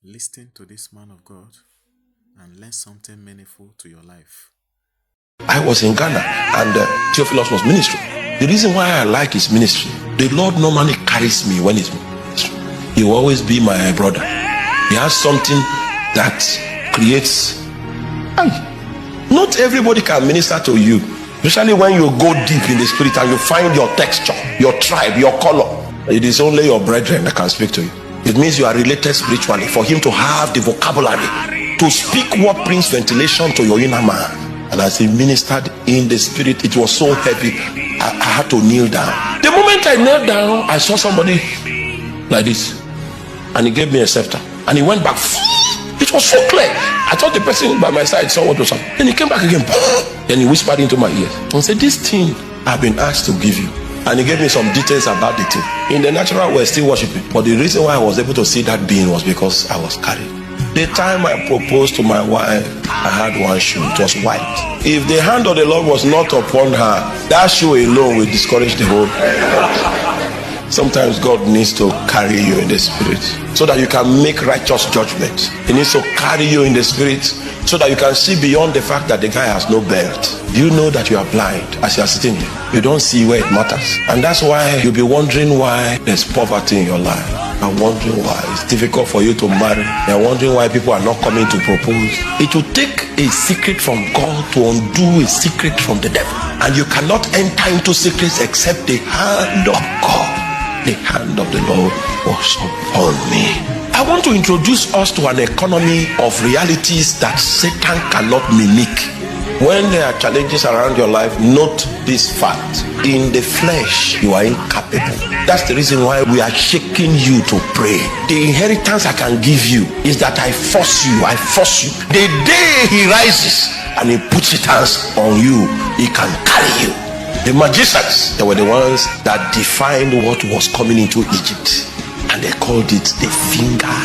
Listen to this man of God and learn something meaningful to your life. I was in Ghana and Theophilus was ministry. The reason why I like his ministry, the Lord normally carries me when he's ministry. He will always be my brother. He has something that creates. Not everybody can minister to you, especially when you go deep in the spirit and you find your texture, your tribe, your color. It is only your brethren that can speak to you. It means you are related spiritually. For him to have the vocabulary to speak what brings ventilation to your inner man. And as he ministered in the spirit, it was so heavy, I had to kneel down. The moment I knelt down, I saw somebody like this, and he gave me a scepter, and he went back. It was so clear. I thought the person by my side saw what was happening. Then he came back again. Then he whispered into my ear and said, "This thing I've been asked to give you." And he gave me some details about the thing. In the natural, we're still worshiping, but the reason why I was able to see that being was because I was carried. The time I proposed to my wife, I had one shoe. It was white. If the hand of the Lord was not upon her, that shoe alone will discourage the whole. Sometimes God needs to carry you in the spirit so that you can make righteous judgments. He needs to carry you in the spirit so that you can see beyond the fact that the guy has no belt. You know that you are blind as you are sitting there. You don't see where it matters. And that's why you'll be wondering why there's poverty in your life. You're wondering why it's difficult for you to marry. You're wondering why people are not coming to propose. It will take a secret from God to undo a secret from the devil. And you cannot enter into secrets except the hand of God. The hand of the Lord was upon me. I want to introduce us to an economy of realities that Satan cannot mimic. When there are challenges around your life, note this fact: in the flesh you are incapable. That's the reason why we are shaking you to pray. The inheritance I can give you is that I force you. The day he rises and he puts his hands on you, he can carry you. The magicians, they were the ones that defined what was coming into Egypt, and they called it the finger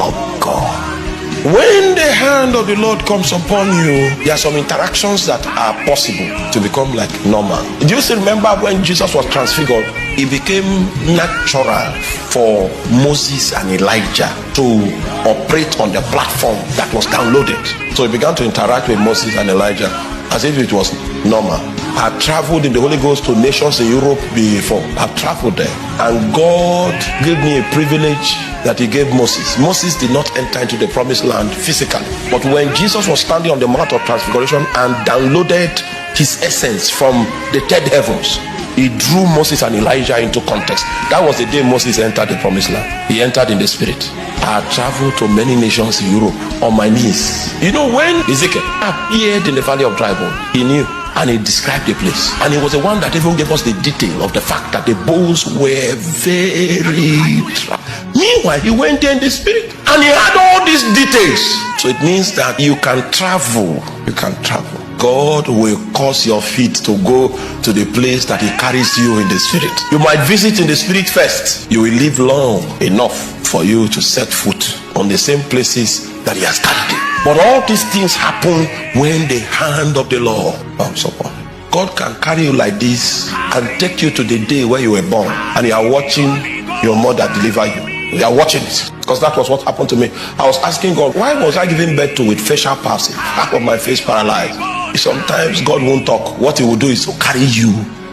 of God. When the hand of the Lord comes upon you, there are some interactions that are possible to become like normal. Do you still remember when Jesus was transfigured? It became natural for Moses and Elijah to operate on the platform that was downloaded. So he began to interact with Moses and Elijah as if it was normal. I've traveled in the Holy Ghost to nations in Europe before. I've traveled there, and God gave me a privilege that he gave Moses. Moses did not enter into the promised land physically, but when Jesus was standing on the Mount of Transfiguration and downloaded his essence from the third heavens, he drew Moses and Elijah into context. That was the day Moses entered the promised land. He entered in the spirit. I traveled to many nations in Europe on my knees. You know, when Ezekiel appeared in the valley of dry bone, he knew, and he described the place. And he was the one that even gave us the detail of the fact that the bones were very dry. Meanwhile, he went there in the spirit and he had all these details. So it means that you can travel. You can travel. God will cause your feet to go to the place that he carries you in the spirit. You might visit in the spirit first. You will live long enough for you to set foot on the same places that he has carried you. But all these things happen when the hand of the Lord comes upon you. God can carry you like this and take you to the day where you were born, and you are watching your mother deliver you. You are watching it, because that was what happened to me. I was asking God, why was I giving birth to with facial palsy, half of my face paralyzed? Sometimes God won't talk. What he will do is to carry you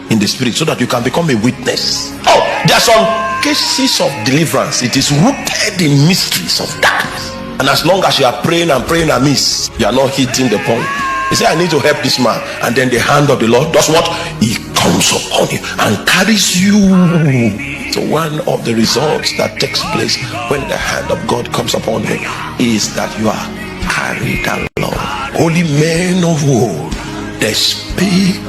in the spirit so that you can become a witness. Oh, there are some cases of deliverance. It is rooted in mysteries of darkness. And as long as you are praying and praying amiss, you are not hitting the point. He said, I need to help this man. And then the hand of the Lord does what? He comes upon you and carries you. So one of the results that takes place when the hand of God comes upon you is that you are carried along. Holy men of old, they speak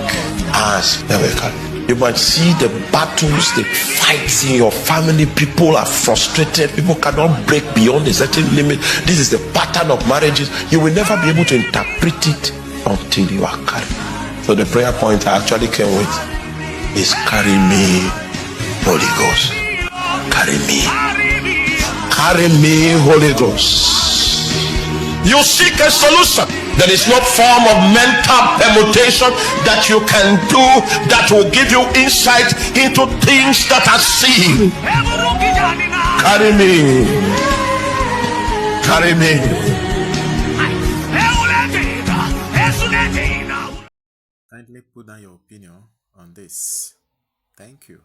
as they were carried. You might see the battles, the fights in your family. People are frustrated. People cannot break beyond a certain limit. This is the pattern of marriages. You will never be able to interpret it until you are carried. So the prayer point I actually came with is, carry me, Holy Ghost. Carry me. Carry me, Holy Ghost. You seek a solution. There is no form of mental permutation that you can do that will give you insight into things that are seen. Carry me. carry me. Kindly put down your opinion on this. Thank you.